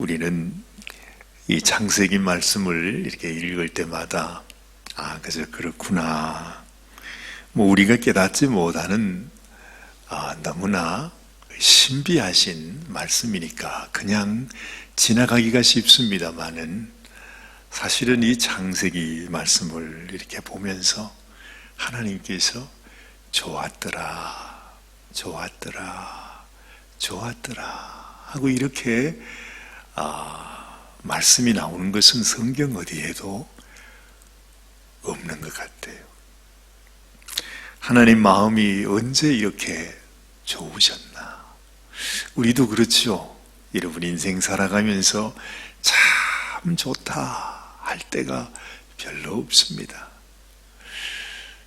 우리는 이 창세기 말씀을 이렇게 읽을 때마다 그저 그렇구나. 우리가 깨닫지 못하는 너무나 신비하신 말씀이니까 그냥 지나가기가 쉽습니다만은 사실은 이 창세기 말씀을 이렇게 보면서 하나님께서 좋았더라, 좋았더라, 좋았더라 하고 이렇게 말씀이 나오는 것은 성경 어디에도 없는 것 같아요. 하나님 마음이 언제 이렇게 좋으셨나? 우리도 그렇죠. 여러분 인생 살아가면서 참 좋다 할 때가 별로 없습니다.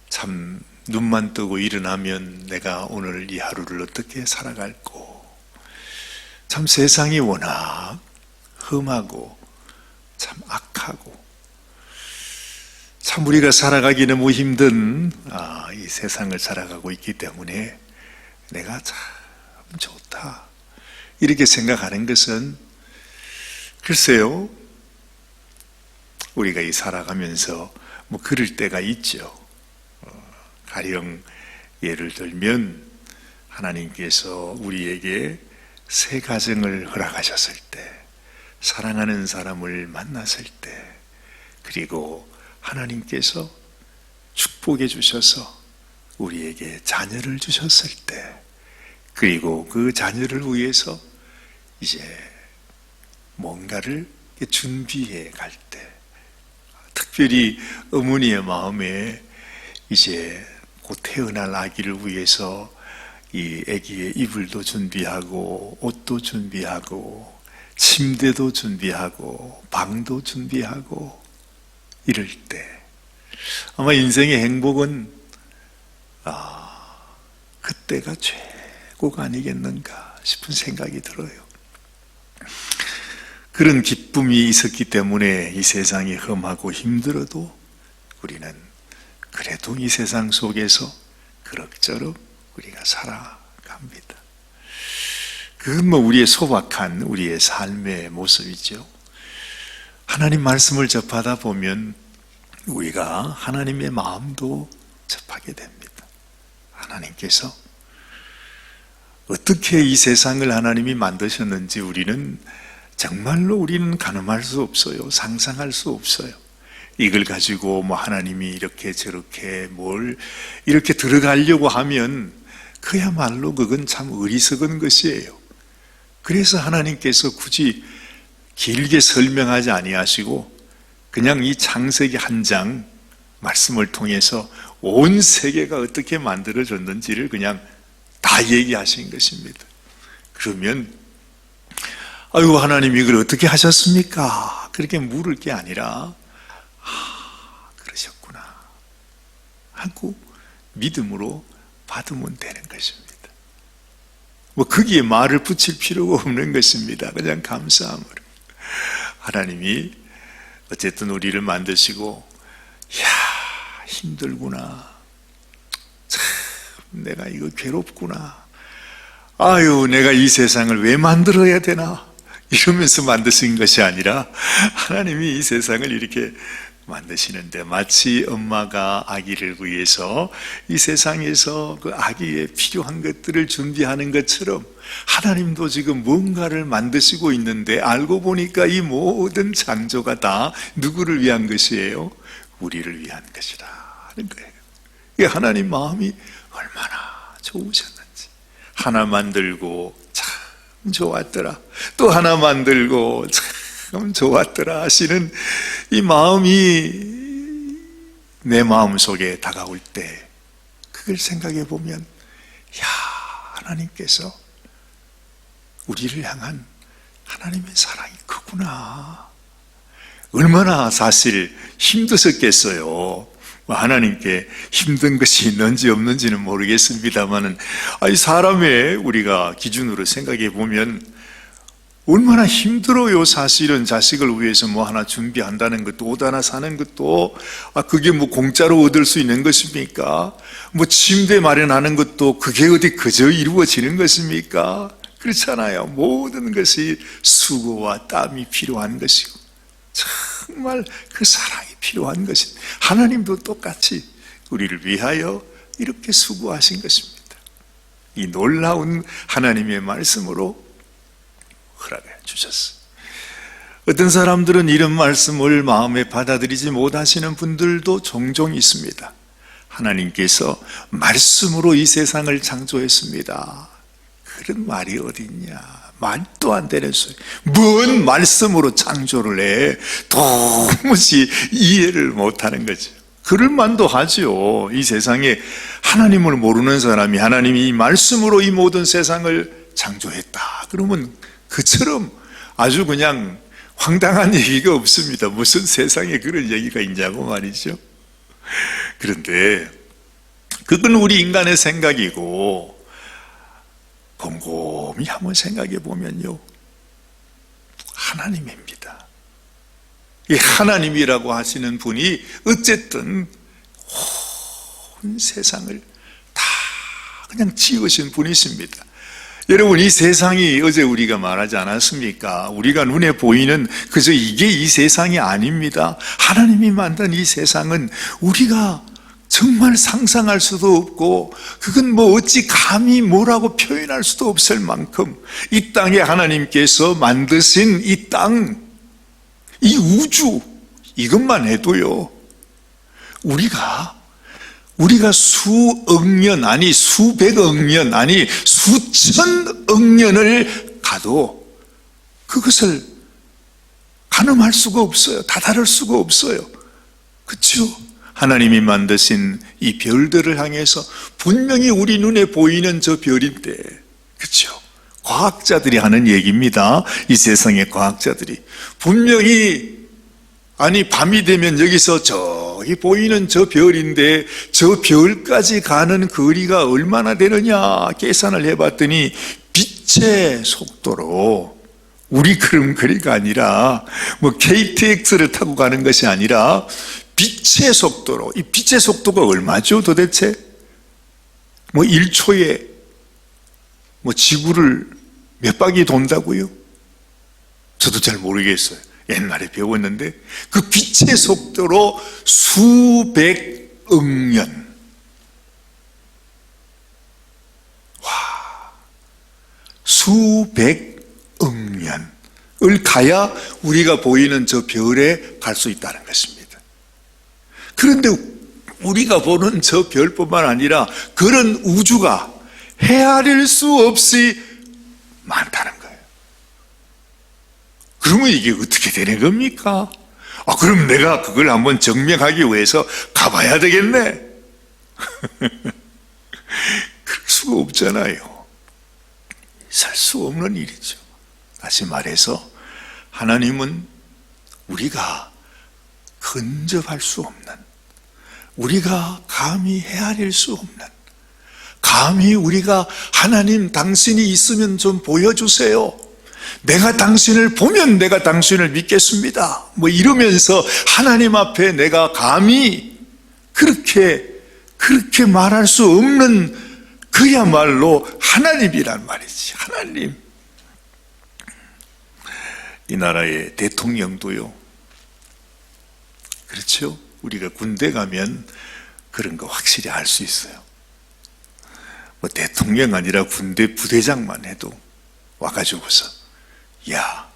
참 눈만 뜨고 일어나면 내가 오늘 이 하루를 어떻게 살아갈고, 참 세상이 워낙 험하고 참 악하고 참 우리가 살아가기 너무 힘든 이 세상을 살아가고 있기 때문에 내가 참 좋다 이렇게 생각하는 것은 글쎄요, 우리가 이 살아가면서 그럴 때가 있죠. 가령 예를 들면 하나님께서 우리에게 새 가정을 허락하셨을 때, 사랑하는 사람을 만났을 때, 그리고 하나님께서 축복해 주셔서 우리에게 자녀를 주셨을 때, 그리고 그 자녀를 위해서 이제 뭔가를 준비해 갈 때, 특별히 어머니의 마음에 이제 곧 태어날 아기를 위해서 이 아기의 이불도 준비하고 옷도 준비하고 침대도 준비하고 방도 준비하고 이럴 때 아마 인생의 행복은 그때가 최고가 아니겠는가 싶은 생각이 들어요. 그런 기쁨이 있었기 때문에 이 세상이 험하고 힘들어도 우리는 그래도 이 세상 속에서 그럭저럭 우리가 살아갑니다. 그건 우리의 소박한 우리의 삶의 모습이죠. 하나님 말씀을 접하다 보면 우리가 하나님의 마음도 접하게 됩니다. 하나님께서 어떻게 이 세상을 하나님이 만드셨는지 우리는 가늠할 수 없어요. 상상할 수 없어요. 이걸 가지고 하나님이 이렇게 저렇게 뭘 이렇게 들어가려고 하면 그야말로 그건 참 어리석은 것이에요. 그래서 하나님께서 굳이 길게 설명하지 아니하시고 그냥 이 창세기 한 장 말씀을 통해서 온 세계가 어떻게 만들어졌는지를 그냥 다 얘기하신 것입니다. 그러면 하나님 이걸 어떻게 하셨습니까? 그렇게 물을 게 아니라 그러셨구나 하고 믿음으로 받으면 되는 것입니다. 거기에 말을 붙일 필요가 없는 것입니다. 그냥 감사함으로 하나님이 어쨌든 우리를 만드시고 힘들구나, 참 내가 이거 괴롭구나, 내가 이 세상을 왜 만들어야 되나 이러면서 만드신 것이 아니라 하나님이 이 세상을 이렇게 만드시는데 마치 엄마가 아기를 위해서 이 세상에서 그 아기에 필요한 것들을 준비하는 것처럼 하나님도 지금 뭔가를 만드시고 있는데 알고 보니까 이 모든 창조가 다 누구를 위한 것이에요? 우리를 위한 것이라 하는 거예요. 이게 하나님 마음이 얼마나 좋으셨는지. 하나 만들고 참 좋았더라, 또 하나 만들고 참 좋았더라 하시는 이 마음이 내 마음 속에 다가올 때 그걸 생각해 보면 하나님께서 우리를 향한 하나님의 사랑이 크구나. 얼마나 사실 힘드셨겠어요. 하나님께 힘든 것이 있는지 없는지는 모르겠습니다만은 사람의 우리가 기준으로 생각해 보면 얼마나 힘들어요. 사실은 자식을 위해서 하나 준비한다는 것도, 옷 하나 사는 것도 그게 공짜로 얻을 수 있는 것입니까? 침대 마련하는 것도 그게 어디 그저 이루어지는 것입니까? 그렇잖아요. 모든 것이 수고와 땀이 필요한 것이고 정말 그 사랑이 필요한 것입니다. 하나님도 똑같이 우리를 위하여 이렇게 수고하신 것입니다. 이 놀라운 하나님의 말씀으로 허락해 주셨어요. 어떤 사람들은 이런 말씀을 마음에 받아들이지 못하시는 분들도 종종 있습니다. 하나님께서 말씀으로 이 세상을 창조했습니다. 그런 말이 어디 있냐? 말도 안 되는 소리. 뭔 말씀으로 창조를 해? 도무지 이해를 못하는 거죠. 그럴 만도 하죠. 이 세상에 하나님을 모르는 사람이 하나님이 이 말씀으로 이 모든 세상을 창조했다 그러면 그처럼 아주 그냥 황당한 얘기가 없습니다. 무슨 세상에 그런 얘기가 있냐고 말이죠. 그런데 그건 우리 인간의 생각이고 곰곰이 한번 생각해 보면요, 하나님입니다. 이 하나님이라고 하시는 분이 어쨌든 온 세상을 다 그냥 지으신 분이십니다. 여러분, 이 세상이 어제 우리가 말하지 않았습니까? 우리가 눈에 보이는 그저 이게 이 세상이 아닙니다. 하나님이 만든 이 세상은 우리가 정말 상상할 수도 없고 그건 뭐 어찌 감히 뭐라고 표현할 수도 없을 만큼 이 땅에 하나님께서 만드신 이 땅, 이 우주, 이것만 해도요, 우리가 수억 년, 아니 수백억 년, 아니 수천억 년을 가도 그것을 가늠할 수가 없어요. 다다를 수가 없어요. 그렇죠? 하나님이 만드신 이 별들을 향해서 분명히 우리 눈에 보이는 저 별인데, 그렇죠? 과학자들이 하는 얘기입니다. 이 세상의 과학자들이 분명히, 아니 밤이 되면 여기서 저기 보이는 저 별인데 저 별까지 가는 거리가 얼마나 되느냐 계산을 해봤더니 빛의 속도로, 우리 그런 거리가 아니라 뭐 KTX를 타고 가는 것이 아니라 빛의 속도로, 이 빛의 속도가 얼마죠 도대체? 뭐 1초에 뭐 지구를 몇 바퀴 돈다고요? 저도 잘 모르겠어요. 옛날에 배웠는데 그 빛의 속도로 수백억 년, 수백억 년을 가야 우리가 보이는 저 별에 갈 수 있다는 것입니다. 그런데 우리가 보는 저 별뿐만 아니라 그런 우주가 헤아릴 수 없이 많다는 거예요. 그러면 이게 어떻게 되는 겁니까? 그럼 내가 그걸 한번 증명하기 위해서 가봐야 되겠네. 그럴 수가 없잖아요. 살 수 없는 일이죠. 다시 말해서 하나님은 우리가 근접할 수 없는, 우리가 감히 헤아릴 수 없는, 감히 우리가 하나님 당신이 있으면 좀 보여주세요, 내가 당신을 보면 내가 당신을 믿겠습니다, 뭐 이러면서 하나님 앞에 내가 감히 그렇게 말할 수 없는 그야말로 하나님이란 말이지. 하나님. 이 나라의 대통령도요, 그렇죠? 우리가 군대 가면 그런 거 확실히 알 수 있어요. 뭐 대통령 아니라 군대 부대장만 해도 와가지고서, 야,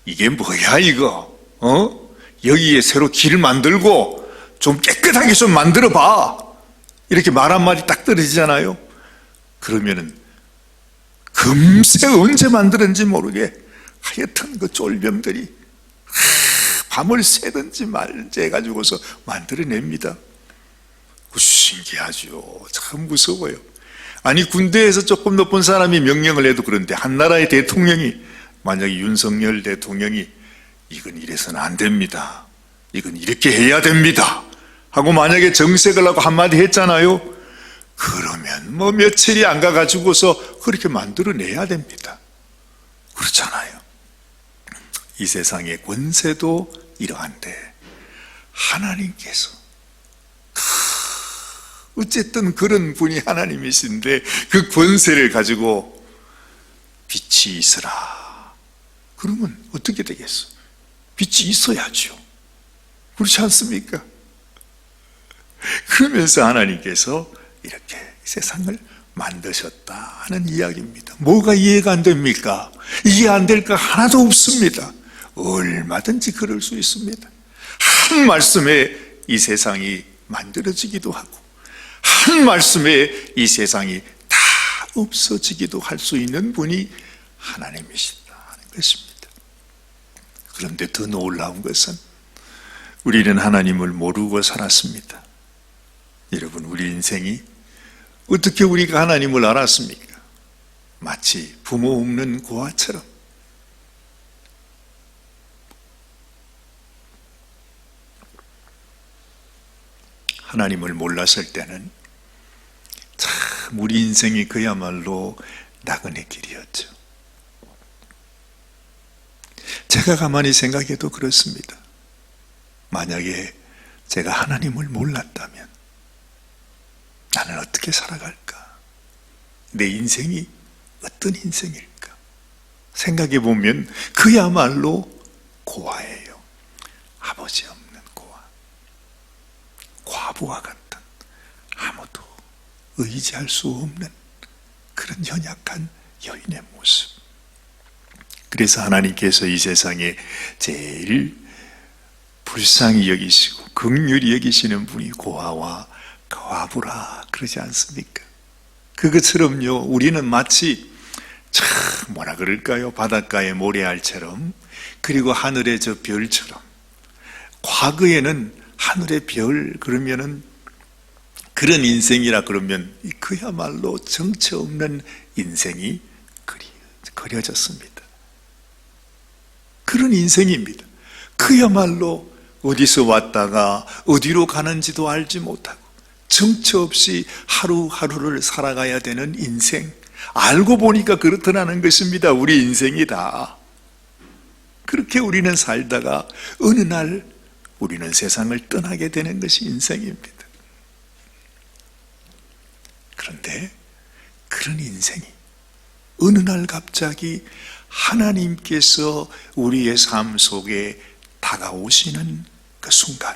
이게 뭐야 이거? 여기에 새로 길을 만들고 좀 깨끗하게 좀 만들어 봐, 이렇게 말 한마디 딱 떨어지잖아요. 그러면은 금세 언제 만들었는지 모르게 하여튼 그 쫄병들이 밤을 새든지 말든지 해가지고서 만들어냅니다. 신기하죠. 참 무서워요. 아니 군대에서 조금 높은 사람이 명령을 해도 그런데 한 나라의 대통령이, 만약에 윤석열 대통령이 이건 이래서는 안 됩니다, 이건 이렇게 해야 됩니다 하고 만약에 정색을 하고 한마디 했잖아요. 그러면 뭐 며칠이 안 가가지고서 그렇게 만들어내야 됩니다. 그렇잖아요. 이 세상의 권세도 이러한데 하나님께서 어쨌든 그런 분이 하나님이신데 그 권세를 가지고 빛이 있으라. 그러면 어떻게 되겠어? 빛이 있어야죠. 그렇지 않습니까? 그러면서 하나님께서 이렇게 세상을 만드셨다 하는 이야기입니다. 뭐가 이해가 안 됩니까? 이해 안 될 거 하나도 없습니다. 얼마든지 그럴 수 있습니다. 한 말씀에 이 세상이 만들어지기도 하고 한 말씀에 이 세상이 다 없어지기도 할 수 있는 분이 하나님이시다 하는 것입니다. 그런데 더 놀라운 것은 우리는 하나님을 모르고 살았습니다. 여러분, 우리 인생이 어떻게 우리가 하나님을 알았습니까? 마치 부모 없는 고아처럼 하나님을 몰랐을 때는 참 우리 인생이 그야말로 나그네 길이었죠. 제가 가만히 생각해도 그렇습니다. 만약에 제가 하나님을 몰랐다면 나는 어떻게 살아갈까? 내 인생이 어떤 인생일까? 생각해 보면 그야말로 고아예요. 아버지 없는 고아, 과부와 같은, 아무도 의지할 수 없는 그런 연약한 여인의 모습. 그래서 하나님께서 이 세상에 제일 불쌍히 여기시고 긍휼히 여기시는 분이 고아와 과부라 그러지 않습니까? 그것처럼요, 우리는 마치 참 뭐라 그럴까요? 바닷가의 모래알처럼, 그리고 하늘의 저 별처럼. 과거에는 하늘의 별 그러면은 그런 인생이라 그러면 그야말로 정처 없는 인생이 그려졌습니다. 그런 인생입니다. 그야말로 어디서 왔다가 어디로 가는지도 알지 못하고 정처 없이 하루하루를 살아가야 되는 인생. 알고 보니까 그렇더라는 것입니다. 우리 인생이 다. 그렇게 우리는 살다가 어느 날 우리는 세상을 떠나게 되는 것이 인생입니다. 그런데 그런 인생이 어느 날 갑자기 하나님께서 우리의 삶 속에 다가오시는 그 순간,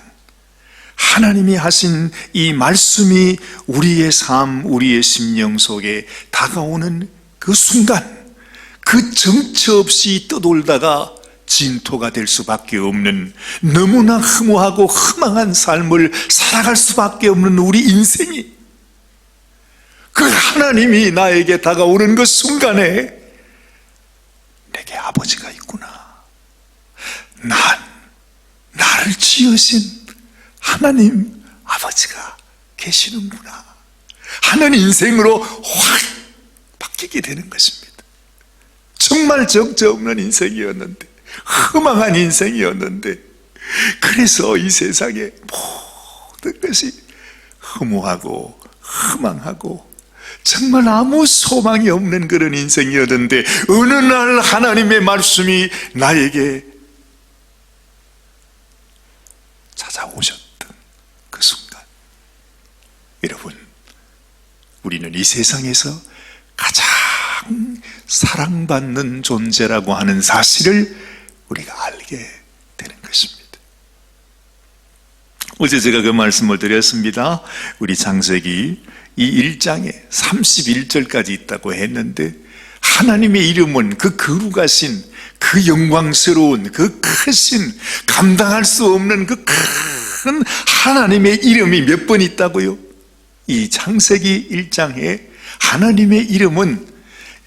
하나님이 하신 이 말씀이 우리의 삶, 우리의 심령 속에 다가오는 그 순간, 그 정처 없이 떠돌다가 진토가 될 수밖에 없는, 너무나 허무하고 허망한 삶을 살아갈 수밖에 없는 우리 인생이, 그 하나님이 나에게 다가오는 그 순간에 내게 아버지가 있구나, 나를 지으신 하나님 아버지가 계시는구나 하는 인생으로 확 바뀌게 되는 것입니다. 정말 정처 없는 인생이었는데, 허망한 인생이었는데, 그래서 이 세상에 모든 것이 허무하고 허망하고 정말 아무 소망이 없는 그런 인생이었는데, 어느 날 하나님의 말씀이 나에게 찾아오셨던 그 순간, 여러분, 우리는 이 세상에서 가장 사랑받는 존재라고 하는 사실을 우리가 알게 되는 것입니다. 어제 제가 그 말씀을 드렸습니다. 우리 창세기 이 1장에 31절까지 있다고 했는데, 하나님의 이름은 그 거룩하신, 그 영광스러운, 그 크신, 감당할 수 없는 그 큰 하나님의 이름이 몇 번 있다고요? 이 창세기 1장에 하나님의 이름은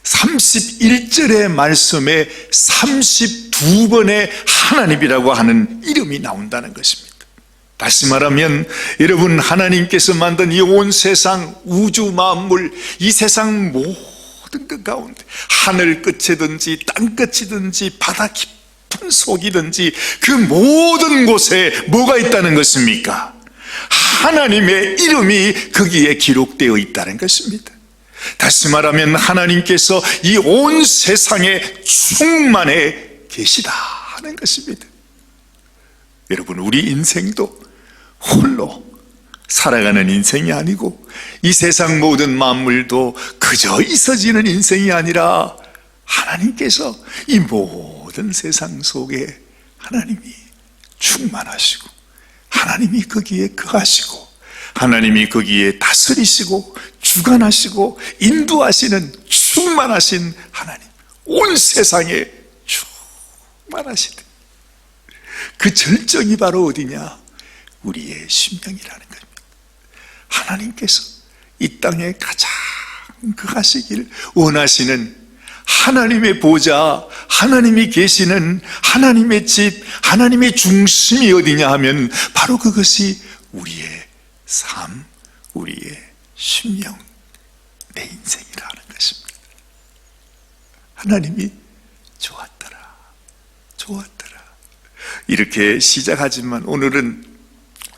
31절의 말씀에 32번의 하나님이라고 하는 이름이 나온다는 것입니다. 다시 말하면 여러분, 하나님께서 만든 이 온 세상, 우주 만물, 이 세상 모든 것 가운데 하늘 끝이든지 땅 끝이든지 바다 깊은 속이든지 그 모든 곳에 뭐가 있다는 것입니까? 하나님의 이름이 거기에 기록되어 있다는 것입니다. 다시 말하면 하나님께서 이 온 세상에 충만해 계시다 하는 것입니다. 여러분, 우리 인생도 홀로 살아가는 인생이 아니고, 이 세상 모든 만물도 그저 있어지는 인생이 아니라 하나님께서 이 모든 세상 속에 하나님이 충만하시고 하나님이 거기에 거하시고 하나님이 거기에 다스리시고 주관하시고 인도하시는 충만하신 하나님, 온 세상에 충만하시듯 그 절정이 바로 어디냐? 우리의 심령이라는 겁니다. 하나님께서 이 땅에 가장 거하시길 원하시는 하나님의 보좌, 하나님이 계시는 하나님의 집, 하나님의 중심이 어디냐 하면 바로 그것이 우리의 삶, 우리의 심령, 내 인생이라는 것입니다. 하나님이 좋았더라, 좋았더라. 이렇게 시작하지만 오늘은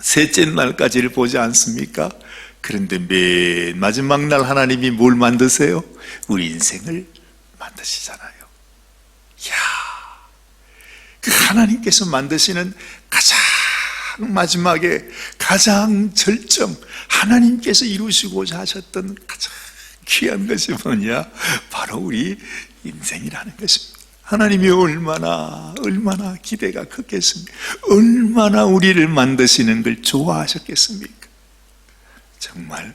셋째 날까지를 보지 않습니까? 그런데 맨 마지막 날 하나님이 뭘 만드세요? 우리 인생을 만드시잖아요. 이야, 그 하나님께서 만드시는 가장 마지막에 가장 절정, 하나님께서 이루시고자 하셨던 가장 귀한 것이 뭐냐? 바로 우리 인생이라는 것입니다. 하나님이 얼마나 기대가 컸겠습니까? 얼마나 우리를 만드시는 걸 좋아하셨겠습니까? 정말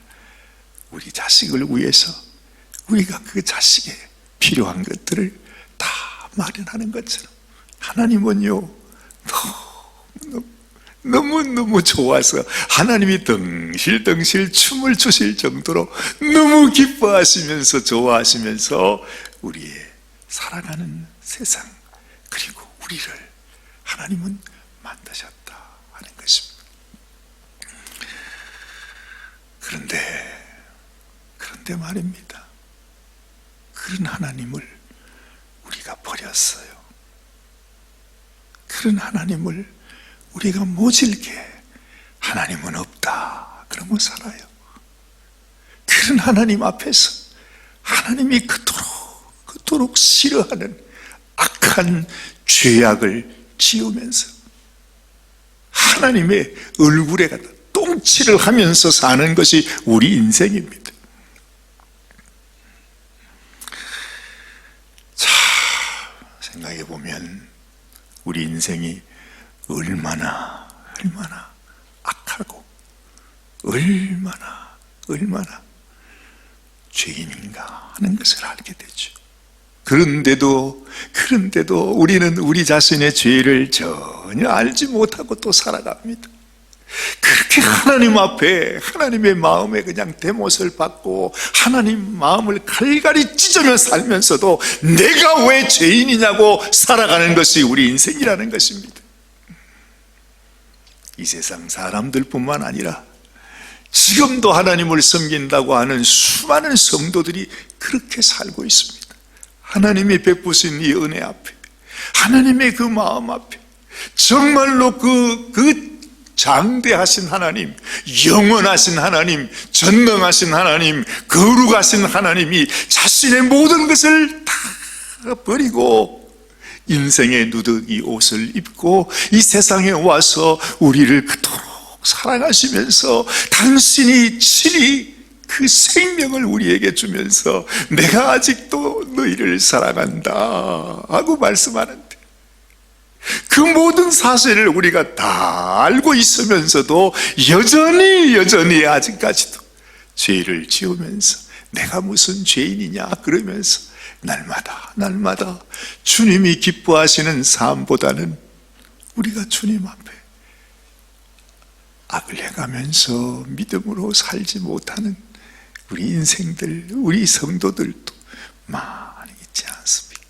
우리 자식을 위해서 우리가 그 자식의 필요한 것들을 다 마련하는 것처럼 하나님은요 너무너무 좋아서 하나님이 덩실덩실 춤을 추실 정도로 너무 기뻐하시면서 좋아하시면서 우리의 살아가는 세상 그리고 우리를 하나님은 만드셨다 하는 것입니다. 그런데 말입니다. 그런 하나님을 우리가 버렸어요. 그런 하나님을 우리가 모질게 하나님은 없다 그러고 살아요. 그런 하나님 앞에서 하나님이 그토록 싫어하는 악한 죄악을 지으면서 하나님의 얼굴에 갖다 똥칠을 하면서 사는 것이 우리 인생입니다. 자, 생각해 보면 우리 인생이 얼마나 악하고 얼마나 죄인인가 하는 것을 알게 되죠. 그런데도 우리는 우리 자신의 죄를 전혀 알지 못하고 또 살아갑니다. 그렇게 하나님 앞에 하나님의 마음에 그냥 대못을 받고 하나님 마음을 갈갈이 찢으며 살면서도 내가 왜 죄인이냐고 살아가는 것이 우리 인생이라는 것입니다. 이 세상 사람들뿐만 아니라 지금도 하나님을 섬긴다고 하는 수많은 성도들이 그렇게 살고 있습니다. 하나님이 베푸신 이 은혜 앞에, 하나님의 그 마음 앞에 정말로 그 장대하신 하나님, 영원하신 하나님, 전능하신 하나님, 거룩하신 하나님이 자신의 모든 것을 다 버리고 인생의 누더기 옷을 입고 이 세상에 와서 우리를 그토록 사랑하시면서 당신이 친히 그 생명을 우리에게 주면서 내가 아직도 너희를 사랑한다 하고 말씀하는데, 그 모든 사실을 우리가 다 알고 있으면서도 여전히 아직까지도 죄를 지으면서 내가 무슨 죄인이냐 그러면서 날마다 주님이 기뻐하시는 삶보다는 우리가 주님 앞에 악을 행하면서 믿음으로 살지 못하는 우리 인생들, 우리 성도들도 많이 있지 않습니까?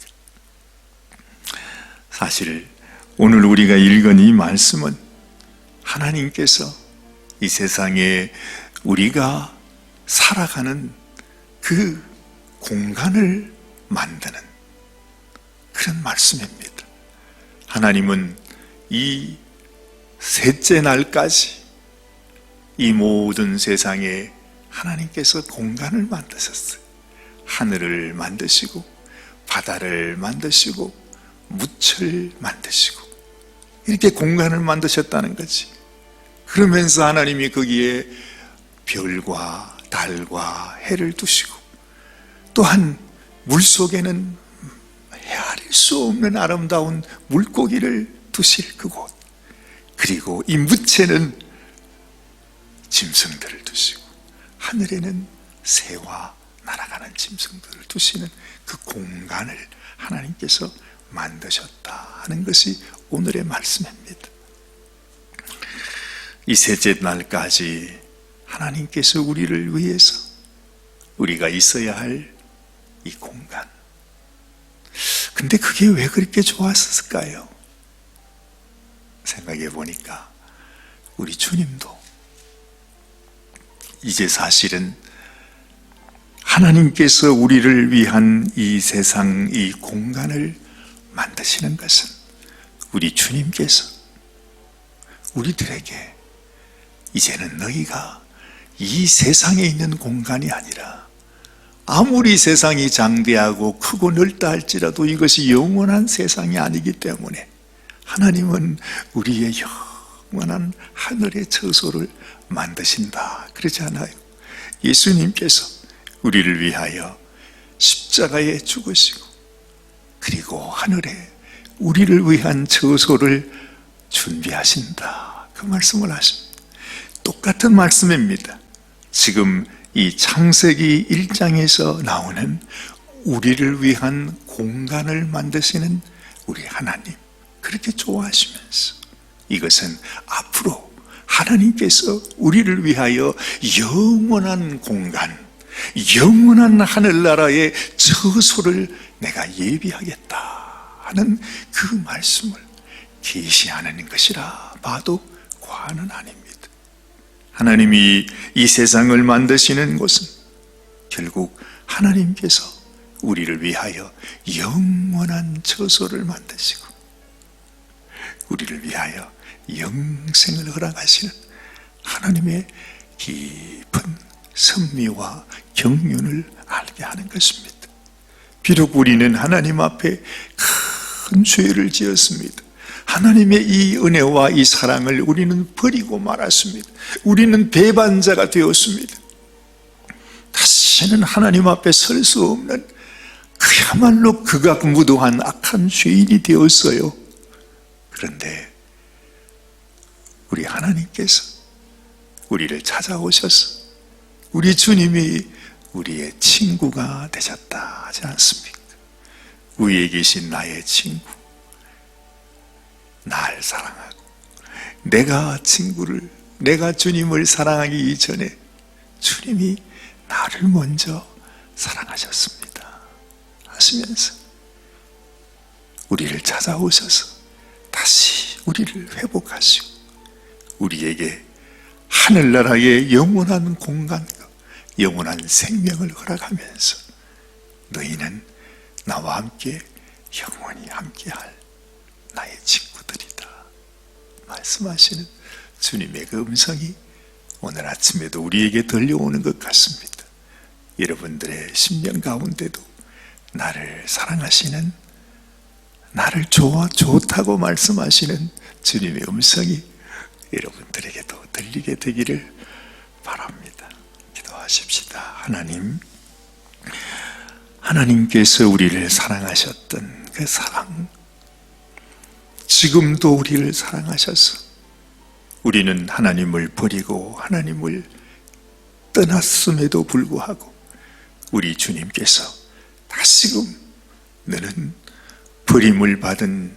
사실 오늘 우리가 읽은 이 말씀은 하나님께서 이 세상에 우리가 살아가는 그 공간을 만드는 그런 말씀입니다. 하나님은 이 셋째 날까지 이 모든 세상에 하나님께서 공간을 만드셨어요. 하늘을 만드시고 바다를 만드시고 무철 만드시고 이렇게 공간을 만드셨다는 거지. 그러면서 하나님이 거기에 별과 달과 해를 두시고 또한 물속에는 헤아릴 수 없는 아름다운 물고기를 두실 그곳, 그리고 이 무채는 짐승들을 두시고 하늘에는 새와 날아가는 짐승들을 두시는 그 공간을 하나님께서 만드셨다 하는 것이 오늘의 말씀입니다. 이 셋째 날까지 하나님께서 우리를 위해서 우리가 있어야 할 이 공간, 근데 그게 왜 그렇게 좋았을까요? 생각해 보니까 우리 주님도 이제 사실은 하나님께서 우리를 위한 이 세상, 이 공간을 만드시는 것은 우리 주님께서 우리들에게 이제는 너희가 이 세상에 있는 공간이 아니라, 아무리 세상이 장대하고 크고 넓다 할지라도 이것이 영원한 세상이 아니기 때문에 하나님은 우리의 영원한 하늘의 처소를 만드신다 그러지 않아요? 예수님께서 우리를 위하여 십자가에 죽으시고 그리고 하늘에 우리를 위한 처소를 준비하신다, 그 말씀을 하십니다. 똑같은 말씀입니다. 지금 이 창세기 1장에서 나오는 우리를 위한 공간을 만드시는 우리 하나님, 그렇게 좋아하시면서 이것은 앞으로 하나님께서 우리를 위하여 영원한 공간, 영원한 하늘나라의 처소를 내가 예비하겠다 하는 그 말씀을 계시하는 것이라 봐도 과언은 아닙니다. 하나님이 이 세상을 만드시는 것은 결국 하나님께서 우리를 위하여 영원한 처소를 만드시고 우리를 위하여 영생을 허락하시는 하나님의 깊은 섭리와 경륜을 알게 하는 것입니다. 비록 우리는 하나님 앞에 큰 죄를 지었습니다. 하나님의 이 은혜와 이 사랑을 우리는 버리고 말았습니다. 우리는 배반자가 되었습니다. 다시는 하나님 앞에 설 수 없는 그야말로 극악무도한 악한 죄인이 되었어요. 그런데 우리 하나님께서 우리를 찾아오셔서 우리 주님이 우리의 친구가 되셨다 하지 않습니까? 위에 계신 나의 친구, 날 사랑하고 내가 주님을 사랑하기 이전에 주님이 나를 먼저 사랑하셨습니다 하시면서 우리를 찾아오셔서 다시 우리를 회복하시고 우리에게 하늘나라의 영원한 공간과 영원한 생명을 허락하면서 너희는 나와 함께 영원히 함께할 나의 친구들이다 말씀하시는 주님의 그 음성이 오늘 아침에도 우리에게 들려오는 것 같습니다. 여러분들의 심령 가운데도 나를 사랑하시는, 나를 좋다고 말씀하시는 주님의 음성이 여러분들에게도 들리게 되기를 바랍니다. 기도하십시다. 하나님께서 우리를 사랑하셨던 그 사랑, 지금도 우리를 사랑하셔서 우리는 하나님을 버리고 하나님을 떠났음에도 불구하고 우리 주님께서 다시금 너는 버림을 받은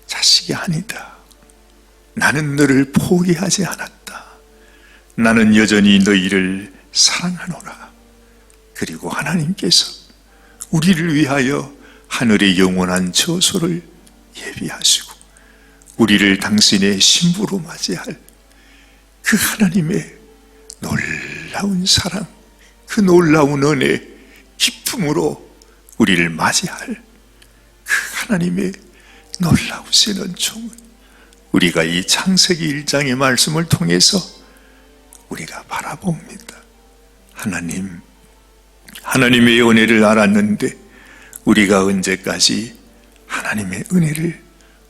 자식이 아니다. 나는 너를 포기하지 않았다. 나는 여전히 너희를 사랑하노라. 그리고 하나님께서 우리를 위하여 하늘의 영원한 처소를 예비하시고 우리를 당신의 신부로 맞이할 그 하나님의 놀라운 사랑, 그 놀라운 은혜, 기쁨으로 우리를 맞이할 그 하나님의 놀라우신 은총을 우리가 이 창세기 1장의 말씀을 통해서 우리가 바라봅니다. 하나님의 은혜를 알았는데 우리가 언제까지 하나님의 은혜를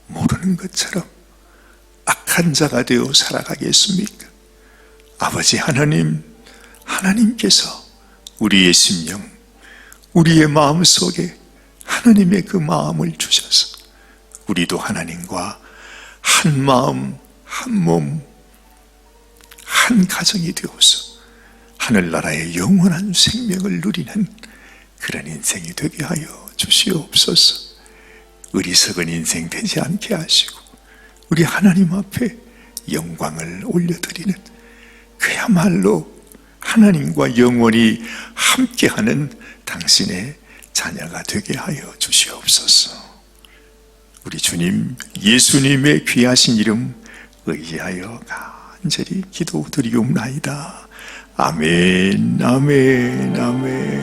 모르는 것처럼 악한 자가 되어 살아가겠습니까? 아버지 하나님께서 우리의 심령, 우리의 마음속에 하나님의 그 마음을 주셔서 우리도 하나님과 한 마음, 한 몸, 한 가정이 되어서 하늘나라의 영원한 생명을 누리는 그런 인생이 되게 하여 주시옵소서. 어리석은 인생 되지 않게 하시고 우리 하나님 앞에 영광을 올려드리는 그야말로 하나님과 영원히 함께하는 당신의 자녀가 되게 하여 주시옵소서. 우리 주님 예수님의 귀하신 이름 의지하여 간절히 기도드리옵나이다. 아멘, 아멘, 아멘.